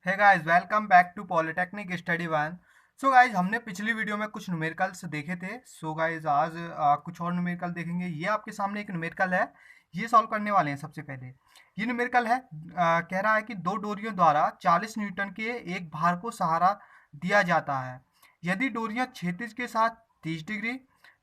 Hey guys, welcome back to polytechnic study one. So guys, हमने पिछली video में कुछ न्यूमेरिकल्स देखे थे। सो गाइस, आज कुछ और न्यूमेरिकल देखेंगे। ये आपके सामने एक न्यूमेरिकल है, ये सॉल्व करने वाले हैं। सबसे पहले ये न्यूमेरिकल है, कह रहा है कि दो डोरियों द्वारा 40 न्यूटन के एक भार को सहारा दिया जाता है। यदि डोरियां क्षैतिज के साथ 30 डिग्री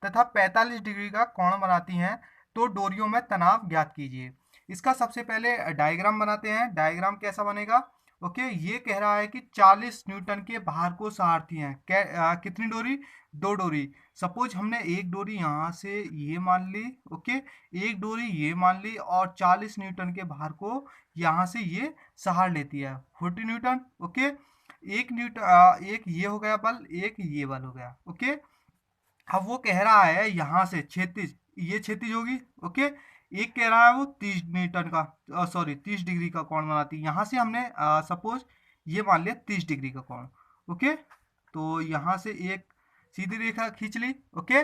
तथा 45 डिग्री का कोण बनाती हैं तो डोरियों में तनाव ज्ञात कीजिए। इसका सबसे पहले डायग्राम बनाते हैं। डायग्राम कैसा बनेगा? ओके, ये कह रहा है कि 40 न्यूटन के भार को सहारती हैं। कितनी डोरी? दो डोरी। सपोज हमने एक डोरी यहाँ से ये मान ली। ओके, एक डोरी ये मान ली और 40 न्यूटन के भार को यहाँ से ये सहार लेती है 40 न्यूटन। ओके, एक ये हो गया बल, एक ये बल हो गया। ओके, अब वो कह रहा है यहाँ से 36, ये 36 होगी। ओके, एक कह रहा है वो 30 न्यूटन का, सॉरी 30 डिग्री का कोण बनाती है। यहाँ से हमने सपोज ये मान लिया 30 डिग्री का कोण। ओके, तो यहाँ से एक सीधी रेखा खींच ली। ओके,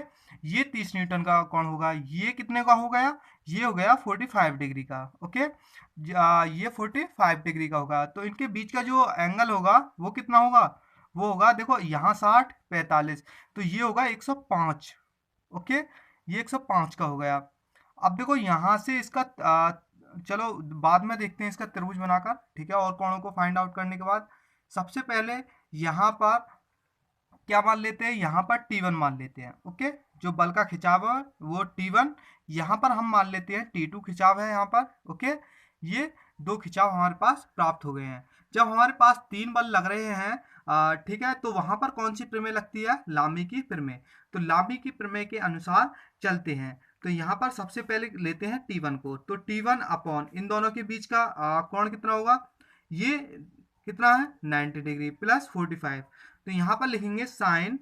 ये 30 न्यूटन का कोण होगा। ये कितने का हो गया? ये हो गया 45 डिग्री का। ओके, ये 45 डिग्री का होगा। तो इनके बीच का जो एंगल होगा वो कितना होगा? वो होगा, देखो यहाँ 60 45, तो ये होगा 105। ओके, ये 105 का हो गया। अब देखो यहाँ से इसका चलो बाद में देखते हैं इसका त्रिभुज बनाकर, ठीक है। और कोणों को फाइंड आउट करने के बाद सबसे पहले यहाँ पर क्या मान लेते हैं? यहाँ पर T1 मान लेते हैं। ओके, जो बल का खिंचाव है वो T1, यहाँ पर हम मान लेते हैं T2 खिंचाव है यहाँ पर। ओके, ये दो खिंचाव हमारे पास प्राप्त हो गए हैं। जब हमारे पास तीन बल लग रहे हैं, ठीक है, तो वहां पर कौन सी प्रमेय लगती है? लामी की प्रमेय। तो लामी की प्रमेय के अनुसार चलते हैं। तो यहाँ पर सबसे पहले लेते हैं T1 को। तो T1 अपॉन इन दोनों के बीच का कोण कितना होगा? ये कितना है? 90 डिग्री प्लस 45। तो यहाँ पर लिखेंगे साइन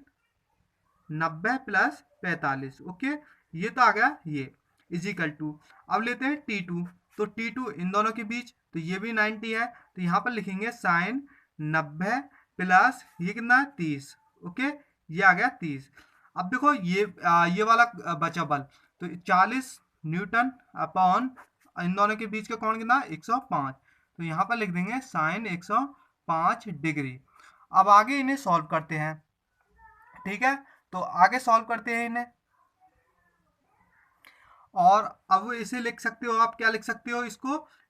90 प्लस 45। ओके, ये तो आ गया ये इजिकल टू। अब लेते हैं T2। तो T2 इन दोनों के बीच, तो ये भी 90 है, तो यहाँ पर लिखेंगे साइन 90 प्लस ये कितना है? 30। ओके, ये आ गया 30। अब देखो ये वाला बचा बल, तो 40 न्यूटन अपॉन इन दोनों के बीच का कोण कितना? 105। तो यहाँ पर लिख देंगे साइन 105 डिग्री। अब आगे इन्हें सॉल्व करते हैं, ठीक है। तो आगे सॉल्व करते हैं इन्हें, और अब इसे लिख सकते हो आप। क्या लिख सकते हो?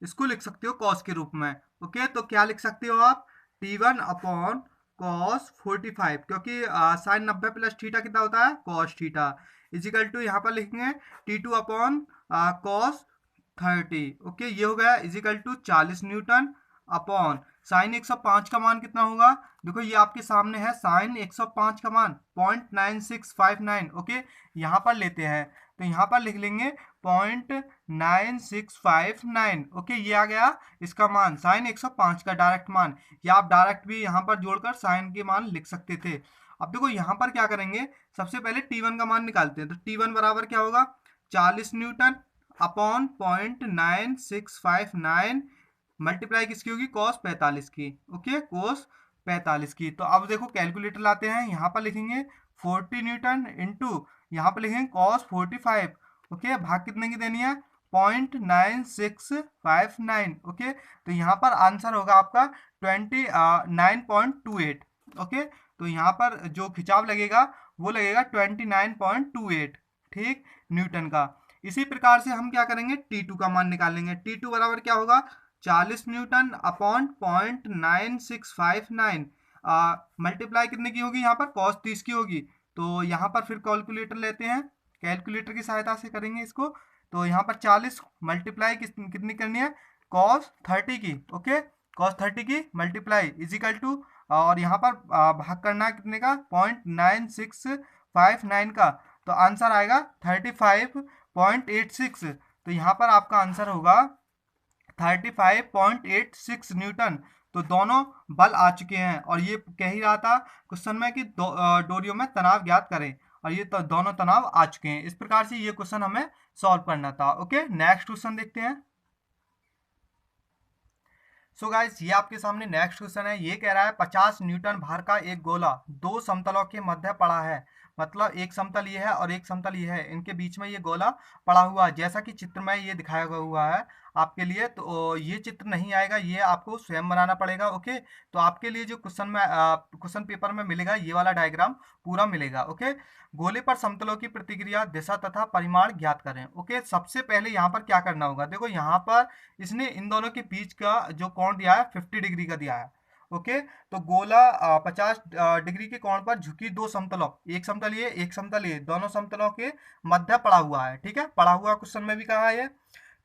इसको लिख सकते हो कॉस के रूप में। ओके, तो क्या लिख सकते हो आप? T1 अपॉन कॉस 45, क्योंकि साइन 90 प्लस थीटा कितना होता है? Cos theta. इजिकल टू यहाँ पर लिखेंगे T2 अपॉन कॉस 30। ओके, ये हो गया is equal to 40 newton upon sine 105 का मान कितना होगा? देखो ये आपके सामने है, साइन 105 का मान 0.9659। ओके, यहाँ पर लेते हैं, तो यहाँ पर लिख लेंगे 0.9659। ओके, ये आ गया इसका मान, साइन 105 का डायरेक्ट मान। या आप डायरेक्ट भी यहाँ पर जोड़कर साइन के मान लिख सकते थे। अब देखो यहाँ पर क्या करेंगे, सबसे पहले T1 का मान निकालते हैं। तो T1 बराबर क्या होगा? 40 न्यूटन अपॉन 0.9659 मल्टीप्लाई किसकी होगी? कॉस 45 की। ओके, कॉस 45 की। तो अब देखो कैलकुलेटर लाते हैं, यहाँ पर लिखेंगे 40 न्यूटन इंटू यहाँ पर लिखेंगे कॉस 45। ओके, भाग कितने की देनी है? 0.9659। ओके, तो यहाँ पर आंसर होगा आपका 29.28। ओके, तो यहाँ पर जो खिंचाव लगेगा वो लगेगा 29.28, ठीक, न्यूटन का। इसी प्रकार से हम क्या करेंगे? T2 का मान निकालेंगे। T2 बराबर क्या होगा? 40 न्यूटन अपॉन 0.9659 मल्टीप्लाई कितने की होगी? यहाँ पर कॉस 30 की होगी। तो यहाँ पर फिर कैलकुलेटर लेते हैं, कैलकुलेटर की सहायता से करेंगे इसको। तो यहाँ पर 40 मल्टीप्लाई कितनी करनी है? कॉस 30 की। ओके, कॉस 30 की मल्टीप्लाई इजिकल टू, और यहाँ पर भाग करना है कितने का? 0.9659 का। तो आंसर आएगा 35.86। तो यहाँ पर आपका आंसर होगा 35.86 न्यूटन। तो दोनों बल आ चुके हैं, और ये कह ही रहा था क्वेश्चन में कि डोरियों में तनाव ज्ञात करें, और ये तो दोनों तनाव आ चुके हैं। इस प्रकार से ये क्वेश्चन हमें सॉल्व करना था। ओके, नेक्स्ट क्वेश्चन देखते हैं। सो गाइस, ये आपके सामने नेक्स्ट क्वेश्चन है। ये कह रहा है 50 न्यूटन भार का एक गोला दो समतलों के मध्य पड़ा है। मतलब एक समतल ये है और एक समतल ये है, इनके बीच में ये गोला पड़ा हुआ है, जैसा कि चित्र में ये दिखाया हुआ है आपके लिए। तो ये चित्र नहीं आएगा, ये आपको स्वयं बनाना पड़ेगा। ओके, तो आपके लिए जो क्वेश्चन पेपर में मिलेगा ये वाला डायग्राम पूरा मिलेगा। ओके, गोले पर समतलों की प्रतिक्रिया, दिशा तथा परिमाण ज्ञात करें। ओके, सबसे पहले यहाँ पर क्या करना होगा, देखो यहाँ पर इसने इन दोनों के बीच का जो कोण दिया है 50 डिग्री का दिया है। ओके, तो गोला 50 डिग्री के कोण पर झुकी दो समतलों, एक समतल ये एक समतल ये, दोनों समतलों के मध्य पड़ा हुआ है। ठीक है, पड़ा हुआ क्वेश्चन में भी कहा है।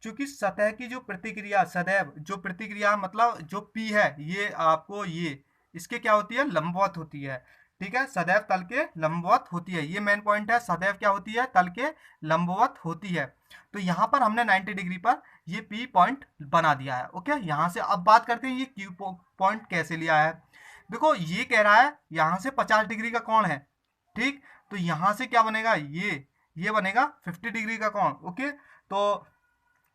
चूंकि सतह की जो प्रतिक्रिया, सदैव जो प्रतिक्रिया मतलब जो पी है ये आपको ये इसके क्या होती है, लंबवत होती है। ठीक है, सदैव तल के लंबवत होती है, ये मेन पॉइंट है, सदैव क्या होती है, तल के लंबवत होती है। तो यहाँ पर हमने 90 डिग्री पर ये पी पॉइंट बना दिया है। ओके, यहाँ से अब बात करते हैं ये क्यू पॉइंट कैसे लिया है। देखो ये कह रहा है यहाँ से 50 डिग्री का कोण है। ठीक, तो यहाँ से क्या बनेगा, ये बनेगा 50 डिग्री का कोण। ओके, तो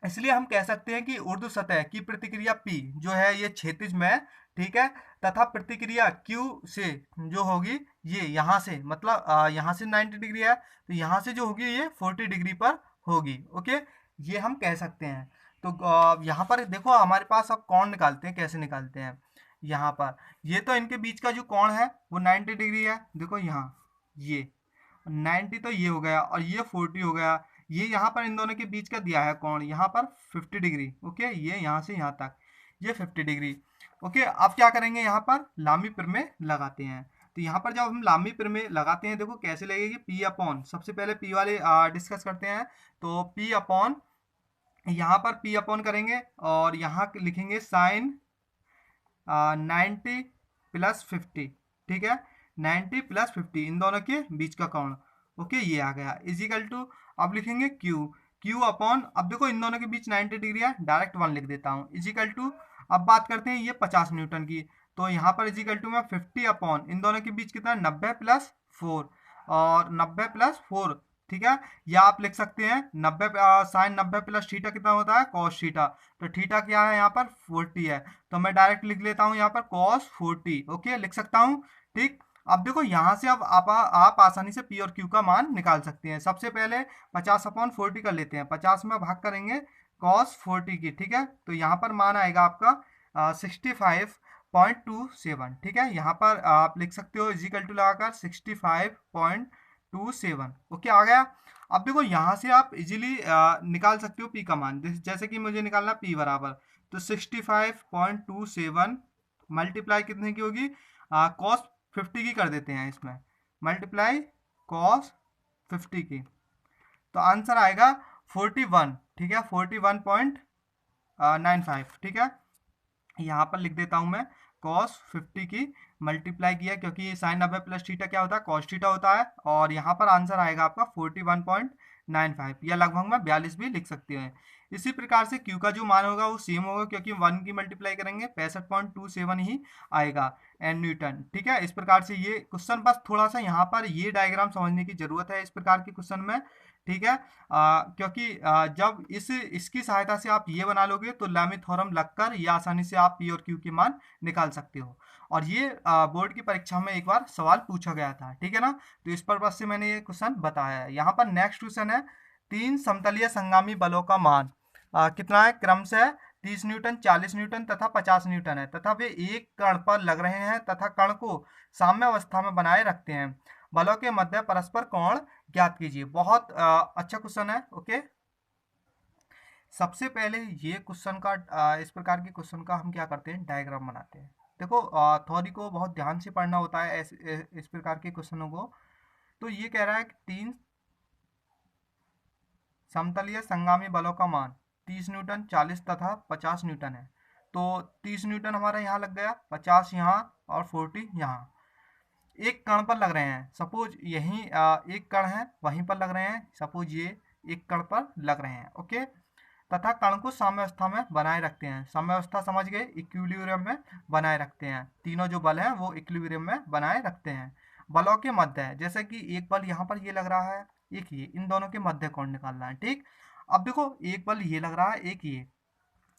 इसलिए हम कह सकते हैं कि ऊर्ध्व सतह की प्रतिक्रिया P जो है ये क्षैतिज में, ठीक है, तथा प्रतिक्रिया Q से जो होगी ये यहाँ से, मतलब यहाँ से 90 डिग्री है तो यहाँ से जो होगी ये 40 डिग्री पर होगी। ओके, ये हम कह सकते हैं। तो यहाँ पर देखो हमारे पास अब कोण निकालते हैं, कैसे निकालते हैं। यहाँ पर ये तो इनके बीच का जो कोण है वो 90 डिग्री है। देखो यहाँ ये 90 तो ये हो गया और ये 40 हो गया। ये यहाँ पर इन दोनों के बीच का दिया है कोण यहाँ पर 50 डिग्री। ओके, ये यहाँ से यहाँ तक ये 50 डिग्री। ओके, अब क्या करेंगे, यहाँ पर लामी प्रमेय लगाते हैं। तो यहाँ पर जब हम लामी प्रमेय लगाते हैं, देखो कैसे लगेगी, पी अपॉन, सबसे पहले पी वाले डिस्कस करते हैं। तो पी अपॉन, यहाँ पर पी अपॉन करेंगे और यहाँ लिखेंगे साइन 90 प्लस 50। ठीक है, 90 प्लस 50 इन दोनों के बीच का कोण। ओके, ये आ गया इजिकल टू, अब लिखेंगे क्यू अपॉन, अब देखो इन दोनों के बीच 90 डिग्री है, डायरेक्ट 1 लिख देता हूँ, इजिकल टू, अब बात करते हैं ये 50 न्यूटन की। तो यहाँ पर इजिकल टू में 50 अपॉन इन दोनों के बीच कितना, 90 प्लस 4, और 90 प्लस 4। ठीक है, या आप लिख सकते हैं 90 साइन 90 प्लस थीटा कितना होता है, कॉस थीटा। तो थीटा क्या है यहाँ पर 40 है, तो मैं डायरेक्ट लिख लेता हूँ यहाँ पर कॉस 40। ओके, लिख सकता हूँ। ठीक, अब देखो यहाँ से अब आप आसानी से पी और क्यू का मान निकाल सकते हैं। सबसे पहले 50 अपॉन 40 कर लेते हैं, 50 में भाग करेंगे कॉस 40 की। ठीक है, तो यहाँ पर मान आएगा आपका 65.27। ठीक है, यहाँ पर आप लिख सकते हो इजिकल टू लगाकर 65.27। ओके, आ गया। अब देखो यहाँ से आप इजीली निकाल सकते हो पी का मान, जैसे कि मुझे निकालना पी बराबर, तो 65.27 मल्टीप्लाई कितने की होगी, कॉस 50 की कर देते हैं इसमें, मल्टीप्लाई कॉस 50 की, तो आंसर आएगा 41। ठीक है, 41.95। ठीक है, यहाँ पर लिख देता हूँ मैं कॉस 50 की मल्टीप्लाई किया, क्योंकि साइन 90 प्लस थीटा क्या होता है, कॉस थीटा होता है, और यहाँ पर आंसर आएगा आपका 41.95, या लगभग में 42 भी लिख सकते हैं। इसी प्रकार से क्यू का जो मान होगा वो सेम होगा, क्योंकि 1 की मल्टीप्लाई करेंगे 65.27 ही आएगा एन न्यूटन। ठीक है, इस प्रकार से ये क्वेश्चन, बस थोड़ा सा यहाँ पर ये डायग्राम समझने की जरूरत है इस प्रकार के क्वेश्चन में। ठीक है, क्योंकि जब इसकी सहायता से आप ये बना लोगे तो लामी थ्योरम लगकर ये आसानी से आप पी और क्यू के मान निकाल सकते हो। और ये बोर्ड की परीक्षा में एक बार सवाल पूछा गया था। ठीक है ना, तो इस पर्पज से मैंने ये क्वेश्चन बताया है। यहाँ पर नेक्स्ट क्वेश्चन है, तीन समतलीय संगामी बलों का मान कितना है, क्रमशः 30 न्यूटन, 40 न्यूटन तथा 50 न्यूटन है, तथा वे एक कण पर लग रहे हैं तथा कण को साम्य अवस्था में बनाए रखते हैं। बलों के मध्य परस्पर कोण ज्ञात कीजिए। बहुत अच्छा क्वेश्चन है। ओके, सबसे पहले ये क्वेश्चन का इस प्रकार के क्वेश्चन का हम क्या करते हैं, डायग्राम बनाते हैं। देखो थ्योरी को बहुत ध्यान से पढ़ना होता है इस प्रकार के क्वेश्चनों को। तो ये कह रहा है कि तीन समतलीय संगामी बलों का मान 30 न्यूटन, 40 तथा 50 न्यूटन है। तो 30 न्यूटन हमारा यहाँ लग गया, 50 यहाँ और 40 यहाँ। एक कण पर लग रहे हैं, सपोज यहीं एक कण है वहीं पर लग रहे हैं, सपोज ये एक कण पर लग रहे हैं। ओके, तथा कण को साम्यावस्था में बनाए रखते हैं। साम्यावस्था समझ गए, इक्विलिब्रियम में बनाए रखते हैं। तीनों जो बल हैं वो इक्विलिब्रियम में बनाए रखते हैं। बलों के मध्य, जैसे कि एक बल यहाँ पर ये लग रहा है, एक ये, इन दोनों के मध्य कोण निकालना है। ठीक, अब देखो एक बल ये लग रहा है, एक ये,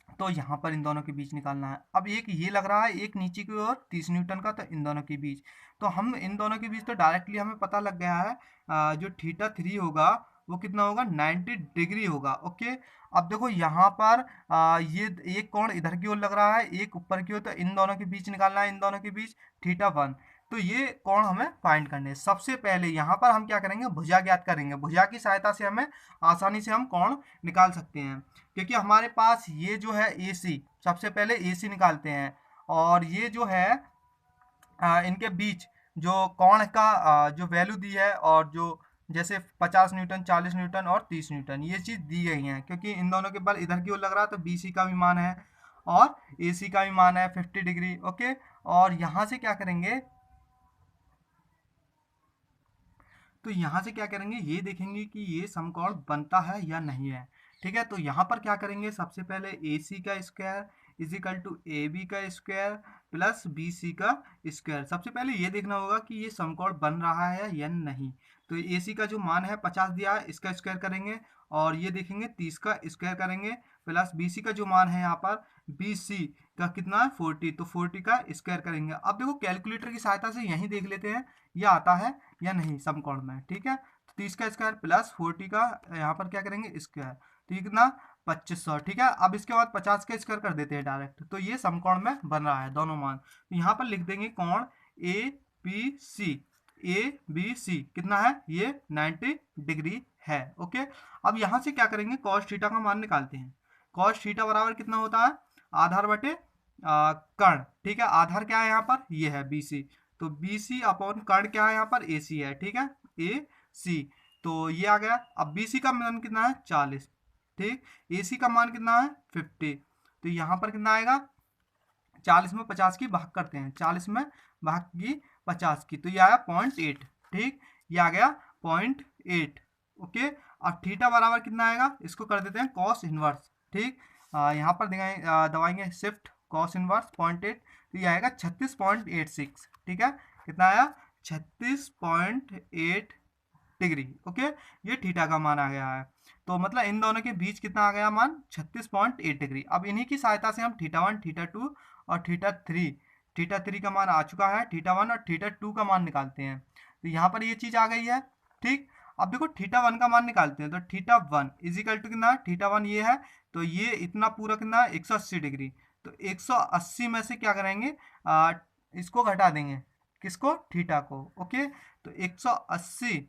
तो यहाँ पर इन दोनों के बीच निकालना है। अब एक ये लग रहा है, एक नीचे की ओर 30 न्यूटन का, तो इन दोनों के बीच, तो हम इन दोनों के बीच तो डायरेक्टली हमें पता लग गया है, जो थीटा 3 होगा वो कितना होगा, 90 डिग्री होगा। ओके, अब देखो यहाँ पर ये एक कोण इधर की ओर लग रहा है, एक ऊपर की ओर, तो इन दोनों के बीच निकालना है, इन दोनों के बीच थीटा 1। तो ये कोण हमें फाइंड करने हैं। सबसे पहले यहाँ पर हम क्या करेंगे, भुजा ज्ञात करेंगे। भुजा की सहायता से हमें आसानी से हम कोण निकाल सकते हैं, क्योंकि हमारे पास ये जो है AC, सबसे पहले AC निकालते हैं। और ये जो है इनके बीच जो कोण का जो वैल्यू दी है, और जो जैसे 50 न्यूटन, 40 न्यूटन और 30 न्यूटन, ये चीज़ दी गई है, क्योंकि इन दोनों के बल इधर की ओर लग रहा है, तो BC का भी मान है और AC का भी मान है 50 डिग्री। ओके, और यहाँ से क्या करेंगे, तो यहाँ से क्या करेंगे, ये देखेंगे कि ये समकोण बनता है या नहीं है। ठीक है, तो यहाँ पर क्या करेंगे, सबसे पहले AC का square is equal to AB का स्क्वायर प्लस BC का स्क्वायर। सबसे पहले ये देखना होगा कि ये समकोण बन रहा है या नहीं। तो AC का जो मान है 50 दिया है, इसका स्क्वायर करेंगे, और ये देखेंगे 30 का स्क्वायर करेंगे, प्लस BC का जो मान है यहाँ पर BC का कितना है 40, तो 40 का स्क्वायर करेंगे। अब देखो कैलकुलेटर की सहायता से यहीं देख लेते हैं ये आता है या नहीं समकोण में। ठीक है, तो 30 का स्क्वायर प्लस 40 का यहाँ पर क्या करेंगे स्क्वायर, तो ये कितना 2500। ठीक है, अब इसके बाद 50 का स्क्वायर कर देते हैं डायरेक्ट, तो ये समकोण में बन रहा है दोनों मान। तो यहाँ पर लिख देंगे कोण ABC कितना है, ये 90 डिग्री है। ओके, अब यहाँ से क्या करेंगे, कॉस थीटा का मान निकालते हैं। कॉस थीटा बराबर कितना होता है, आधार बटे कर्ण। ठीक है, आधार क्या है यहाँ पर, ये है BC, तो BC अपॉन कर्ण क्या है यहाँ पर AC है। ठीक है, AC, तो ये आ गया। अब BC का मान कितना है 40, ठीक, AC का मान कितना है 50, तो यहाँ पर कितना आएगा, 40 में 50 की भाग करते हैं, 40 में भाग की 50 की, तो ये आया 0.8। ठीक, ये आ गया 0.8। ओके, अब थीटा बराबर कितना आएगा, इसको कर देते हैं कॉस इनवर्स। ठीक, यहाँ पर दबाएंगे शिफ्ट, कॉस इनवर्स 0.8, तो ये आएगा 36.86। ठीक है, कितना आया 36.8 डिग्री। ओके, ये थीटा का मान आ गया है, तो मतलब इन दोनों के बीच कितना आ गया मान 36.8 डिग्री। अब इन्हीं की सहायता से हम थीटा 1, थीटा 2 और थीटा 3 का मान आ चुका है, थीटा 1 और थीटा 2 का मान निकालते हैं, तो यहाँ पर ये चीज़ आ गई है। ठीक, अब देखो थीटा 1 का मान निकालते हैं, तो थीटा 1 इज इक्वल टू कितना, थीटा 1 ये है, तो ये इतना पूरा कितना है 180 डिग्री, तो 180 में से क्या करेंगे, इसको घटा देंगे, किसको, थीटा को। ओके, तो 180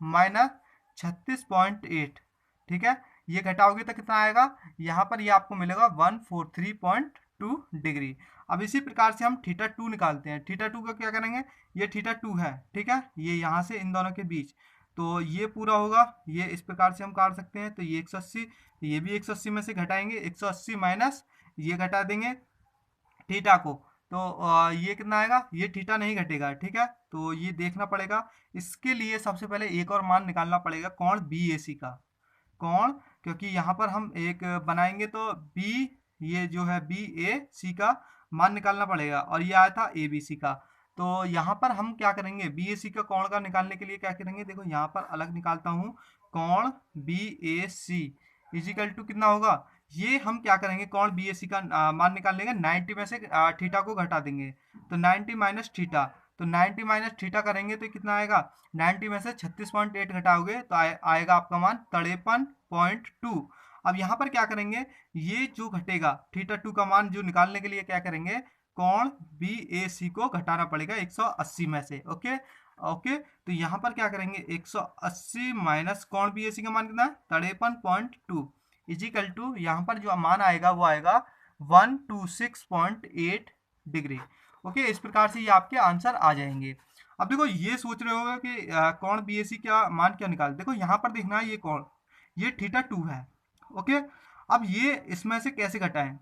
माइनस 36.8। ठीक है, ये घटाओगे तो कितना आएगा, यहाँ पर ये आपको मिलेगा 143.2 डिग्री। अब इसी प्रकार से हम थीटा 2 निकालते हैं। थीटा 2 का क्या करेंगे, ये थीटा 2 है, ठीक है, ये यहाँ से इन दोनों के बीच, तो ये पूरा होगा, ये इस प्रकार से हम काट सकते हैं, तो ये 180, ये भी 180 में से घटाएंगे, 180 माइनस ये घटा देंगे थीटा को, तो ये कितना आएगा, ये थीटा नहीं घटेगा। ठीक है, तो ये देखना पड़ेगा। इसके लिए सबसे पहले एक और मान निकालना पड़ेगा, कोण BAC का कोण, क्योंकि यहाँ पर हम एक बनाएंगे, तो ये जो है BAC का मान निकालना पड़ेगा, और ये आया था ABC का। तो यहाँ पर हम क्या करेंगे, BAC का कोण का निकालने के लिए क्या करेंगे, देखो यहाँ पर अलग निकालता हूँ, कोण BAC इजिकल टू कितना होगा, ये हम क्या करेंगे, कोण BAC का मान निकाल लेंगे, 90 में से थीटा को घटा देंगे, तो 90 माइनस थीटा, तो 90 माइनस थीटा करेंगे तो कितना आएगा, 90 में से 36.8 घटाओगे तो आएगा आपका मान 53.2। अब यहाँ पर क्या करेंगे, ये जो घटेगा थीटा 2 का मान जो निकालने के लिए क्या करेंगे, कोण BAC को घटाना पड़ेगा 180 में से। ओके ओके, तो यहाँ पर क्या करेंगे, 180 माइनस कोण BAC का मान कितना है 53.2 इजिकल टू, यहाँ पर जो मान आएगा वो आएगा 126.8 डिग्री। ओके, इस प्रकार से ये आपके आंसर आ जाएंगे। अब देखो ये सोच रहे होगा कि कोण BAC का मान क्या निकाल, देखो यहाँ पर देखना है, ये कोण, ये थीटा 2 है। ओके, अब ये इसमें से कैसे घटाएं,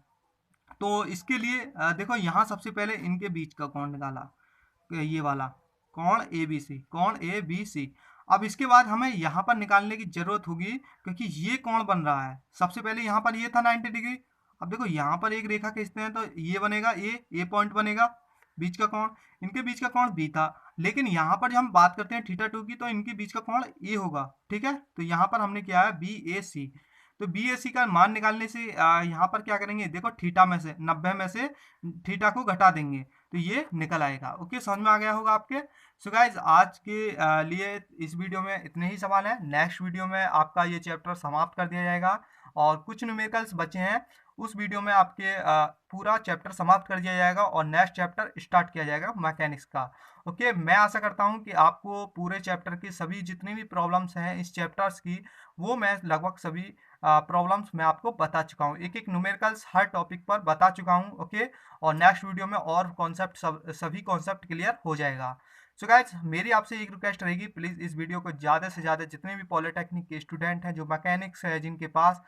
तो इसके लिए देखो यहाँ सबसे पहले इनके बीच का कोण निकाला, ये वाला कोण ABC। अब इसके बाद हमें यहाँ पर निकालने की जरूरत होगी, क्योंकि ये कोण बन रहा है, सबसे पहले यहाँ पर ये था 90 डिग्री। अब देखो यहाँ पर एक रेखा खींचते हैं, तो ये बनेगा ए पॉइंट बनेगा, बीच का कोण, इनके बीच का कोण बी था, लेकिन यहाँ पर जब हम बात करते हैं थीटा 2 की, तो इनके बीच का कोण ए होगा। ठीक है, तो यहाँ पर हमने किया है BAC, तो बी ए सी का मान निकालने से यहाँ पर क्या करेंगे, देखो थीटा में से 90 में से थीटा को घटा देंगे तो ये निकल आएगा। ओके, समझ में आ गया होगा आपके। सो गाइज आज के लिए इस वीडियो में इतने ही सवाल हैं। नेक्स्ट वीडियो में आपका ये चैप्टर समाप्त कर दिया जाएगा और कुछ न्यूमेरिकल्स बचे हैं, उस वीडियो में आपके पूरा चैप्टर समाप्त कर दिया जाएगा और नेक्स्ट चैप्टर स्टार्ट किया जाएगा मैकेनिक्स का। ओके, मैं आशा करता हूँ कि आपको पूरे चैप्टर की सभी जितनी भी प्रॉब्लम्स हैं इस चैप्टर्स की, वो मैं लगभग सभी प्रॉब्लम्स मैं आपको बता चुका हूँ, एक एक न्यूमेरिकल्स हर टॉपिक पर बता चुका हूँ। ओके, और नेक्स्ट वीडियो में और कॉन्सेप्ट सभी कॉन्सेप्ट क्लियर हो जाएगा। सो गाइज मेरी आपसे एक रिक्वेस्ट रहेगी, प्लीज़ इस वीडियो को ज़्यादा से ज़्यादा जितने भी पॉलिटेक्निक के स्टूडेंट हैं, जो मैकेनिक्स है, जिनके पास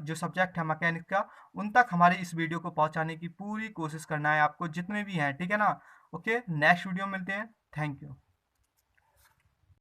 जो सब्जेक्ट है मैकेनिक्स का, उन तक हमारी इस वीडियो को पहुंचाने की पूरी कोशिश करना है आपको, जितने भी हैं, ठीक है ना। ओके, नेक्स्ट वीडियो मिलते हैं। Thank you.